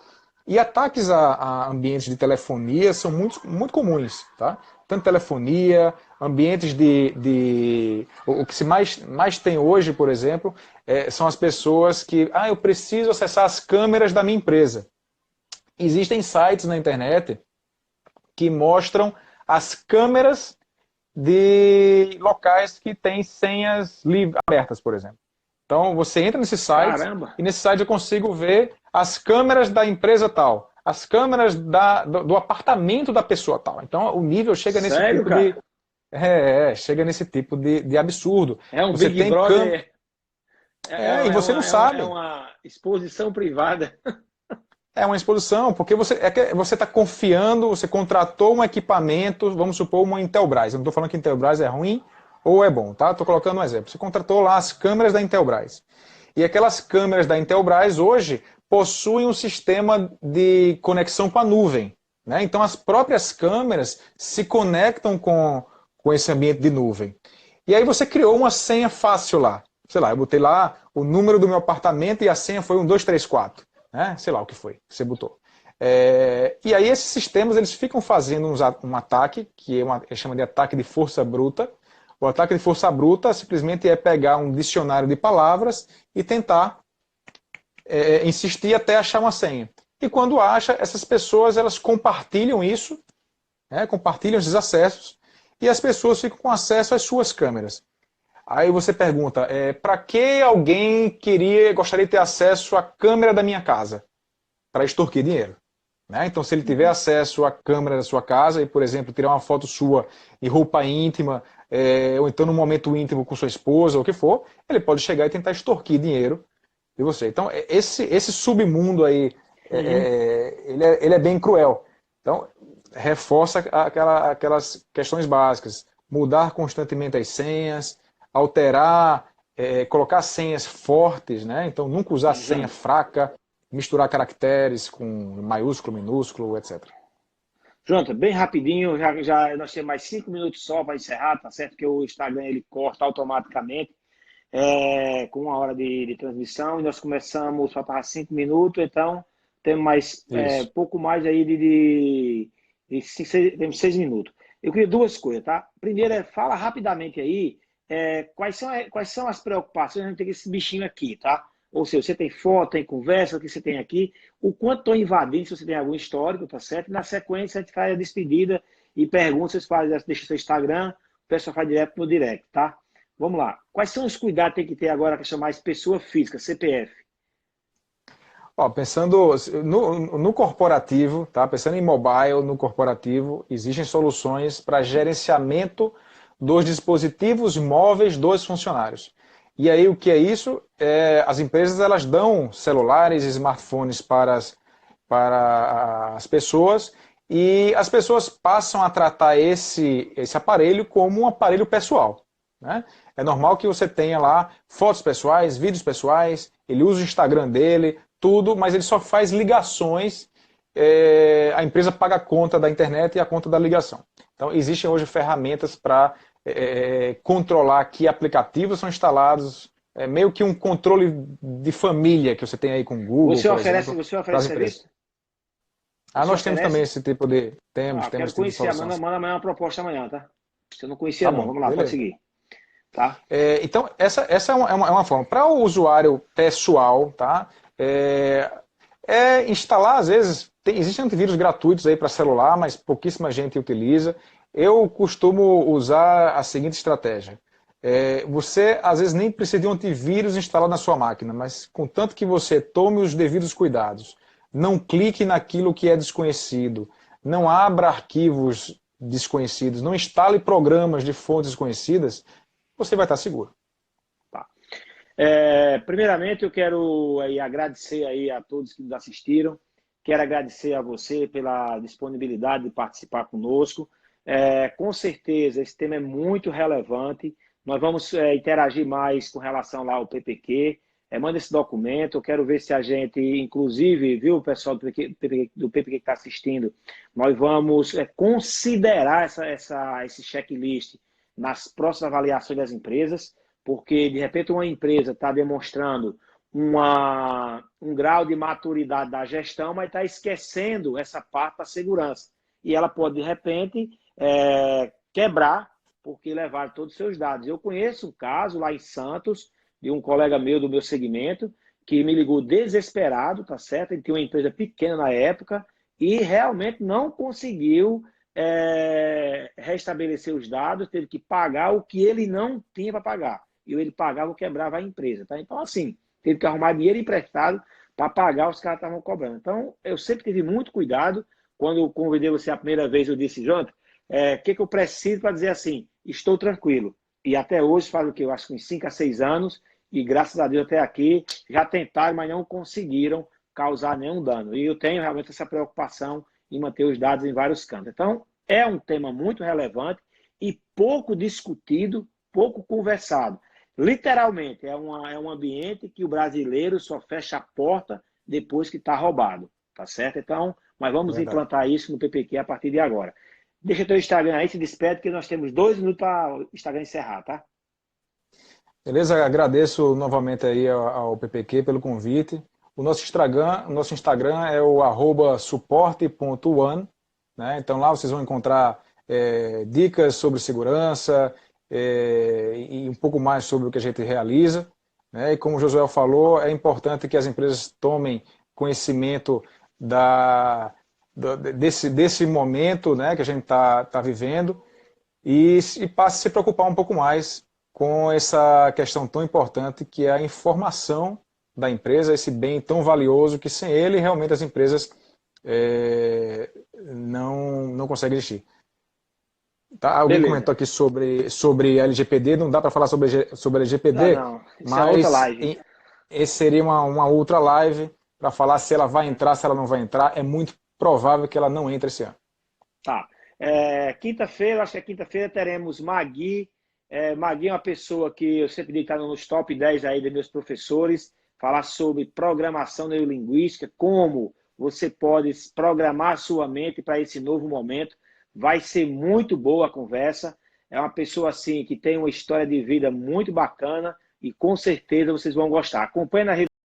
E ataques a ambientes de telefonia são muito comuns, tá? Tanto telefonia, ambientes O que se mais tem hoje, por exemplo, são as pessoas que... eu preciso acessar as câmeras da minha empresa. Existem sites na internet que mostram as câmeras de locais que têm senhas abertas, por exemplo. Então, você entra nesse site e nesse site eu consigo ver as câmeras da empresa tal, as câmeras do apartamento da pessoa tal. Então, o nível chega nesse Sério, tipo cara? chega nesse tipo de absurdo. É um Você Big tem Brother. e você não sabe. É uma exposição privada. É uma exposição, porque você está confiando, você contratou um equipamento, vamos supor, uma Intelbras. Eu não estou falando que Intelbras é ruim ou é bom, tá? Estou colocando um exemplo. Você contratou lá as câmeras da Intelbras. E aquelas câmeras da Intelbras hoje possuem um sistema de conexão com a nuvem, né? Então as próprias câmeras se conectam com esse ambiente de nuvem. E aí você criou uma senha fácil lá. Sei lá, eu botei lá o número do meu apartamento e a senha foi 1234. Né? Sei lá o que foi que você botou. E aí esses sistemas eles ficam fazendo um ataque, que é chama de ataque de força bruta. O ataque de força bruta simplesmente é pegar um dicionário de palavras e tentar insistir até achar uma senha. E quando acha, essas pessoas elas compartilham isso, né? Compartilham esses acessos, e as pessoas ficam com acesso às suas câmeras. Aí você pergunta, para que alguém gostaria de ter acesso à câmera da minha casa? Para extorquir dinheiro. Né? Então, se ele tiver acesso à câmera da sua casa e, por exemplo, tirar uma foto sua em roupa íntima, ou então num momento íntimo com sua esposa, ou o que for, ele pode chegar e tentar extorquir dinheiro de você. Então, esse submundo aí, ele é bem cruel. Então, reforça aquelas questões básicas. Mudar constantemente as senhas, alterar, colocar senhas fortes, né? Então nunca usar senha fraca, misturar caracteres com maiúsculo, minúsculo, etc. Jonathan, bem rapidinho, nós temos mais 5 minutos só para encerrar, tá certo? Que o Instagram ele corta automaticamente com 1 hora de transmissão e nós começamos a passar 5 minutos, então temos mais pouco mais aí temos 6 minutos. Eu queria 2 coisas, tá? Primeiro fala rapidamente aí quais são as preocupações? A gente tem esse bichinho aqui, tá? Ou seja, você tem foto, tem conversa, o que você tem aqui, o quanto estão invadindo, se você tem algum histórico, tá certo? E na sequência, a gente faz a despedida e pergunta, vocês deixa seu Instagram, o pessoal faz direto no direct, tá? Vamos lá. Quais são os cuidados que tem que ter agora para chamar pessoa física, CPF? Pensando no corporativo, tá? Pensando em mobile, no corporativo, existem soluções para gerenciamento dos dispositivos móveis dos funcionários. E aí o que é isso? As empresas elas dão celulares e smartphones para as pessoas e as pessoas passam a tratar esse aparelho como um aparelho pessoal. Né? É normal que você tenha lá fotos pessoais, vídeos pessoais, ele usa o Instagram dele, tudo, mas ele só faz ligações, a empresa paga a conta da internet e a conta da ligação. Então existem hoje ferramentas para controlar que aplicativos são instalados, meio que um controle de família que você tem aí com o Google, Você por oferece serviço? Nós temos também esse tipo de... Temos quero esse tipo de conhecer, solução. manda amanhã uma proposta amanhã, tá? Se eu não conhecia, Tá não. bom, Vamos lá, beleza. pode seguir. Tá? Então, essa é uma forma. Para o usuário pessoal, tá? Instalar, às vezes, existem antivírus gratuitos aí para celular, mas pouquíssima gente utiliza. Eu costumo usar a seguinte estratégia. Você, às vezes, nem precisa de um antivírus instalado na sua máquina, mas contanto que você tome os devidos cuidados, não clique naquilo que é desconhecido, não abra arquivos desconhecidos, não instale programas de fontes desconhecidas, você vai estar seguro. Tá. Primeiramente, eu quero aí agradecer aí a todos que nos assistiram. Quero agradecer a você pela disponibilidade de participar conosco. Com certeza, esse tema é muito relevante. Nós vamos interagir mais com relação lá ao PPQ. Manda esse documento. Eu quero ver se a gente, inclusive, viu, o pessoal do PPQ que está assistindo, nós vamos considerar esse checklist nas próximas avaliações das empresas, porque, de repente, uma empresa está demonstrando um grau de maturidade da gestão, mas está esquecendo essa parte da segurança. E ela pode, de repente, quebrar, porque levaram todos os seus dados. Eu conheço um caso lá em Santos, de um colega meu do meu segmento, que me ligou desesperado, tá certo? Ele tinha uma empresa pequena na época e realmente não conseguiu restabelecer os dados, teve que pagar o que ele não tinha para pagar. E ele pagava ou quebrava a empresa, tá? Então, assim, teve que arrumar dinheiro emprestado para pagar os caras que estavam cobrando. Então, eu sempre tive muito cuidado. Quando eu convidei você a primeira vez, eu disse, Jonathan, o que eu preciso para dizer assim, estou tranquilo. E até hoje, faz o que? Eu acho que uns 5 a 6 anos, e graças a Deus até aqui, já tentaram, mas não conseguiram causar nenhum dano. E eu tenho realmente essa preocupação em manter os dados em vários cantos. Então, é um tema muito relevante e pouco discutido, pouco conversado. Literalmente, é um ambiente que o brasileiro só fecha a porta depois que está roubado, tá certo? Então, mas vamos implantar isso no PPQ a partir de agora. Deixa o teu Instagram aí, se despede, que nós temos 2 minutos para o Instagram encerrar, tá? Beleza, agradeço novamente aí ao PPQ pelo convite. O nosso Instagram é o @suporte.one, né? Então lá vocês vão encontrar dicas sobre segurança e um pouco mais sobre o que a gente realiza, né? E como o Josué falou, é importante que as empresas tomem conhecimento desse momento, né, que a gente está vivendo e passe a se preocupar um pouco mais com essa questão tão importante que é a informação da empresa, esse bem tão valioso que sem ele realmente as empresas não conseguem existir. Tá? Alguém comentou aqui sobre LGPD, não dá para falar sobre LGPD, não. Isso mas é outra live. esse seria uma outra live para falar se ela vai entrar, se ela não vai entrar. É muito provável que ela não entre esse ano. Tá. Quinta-feira, acho que quinta-feira teremos Magui. Magui é uma pessoa que eu sempre digo que está nos top 10 aí dos meus professores, falar sobre programação neurolinguística, como você pode programar sua mente para esse novo momento. Vai ser muito boa a conversa. É uma pessoa assim que tem uma história de vida muito bacana e com certeza vocês vão gostar. Acompanhe na rede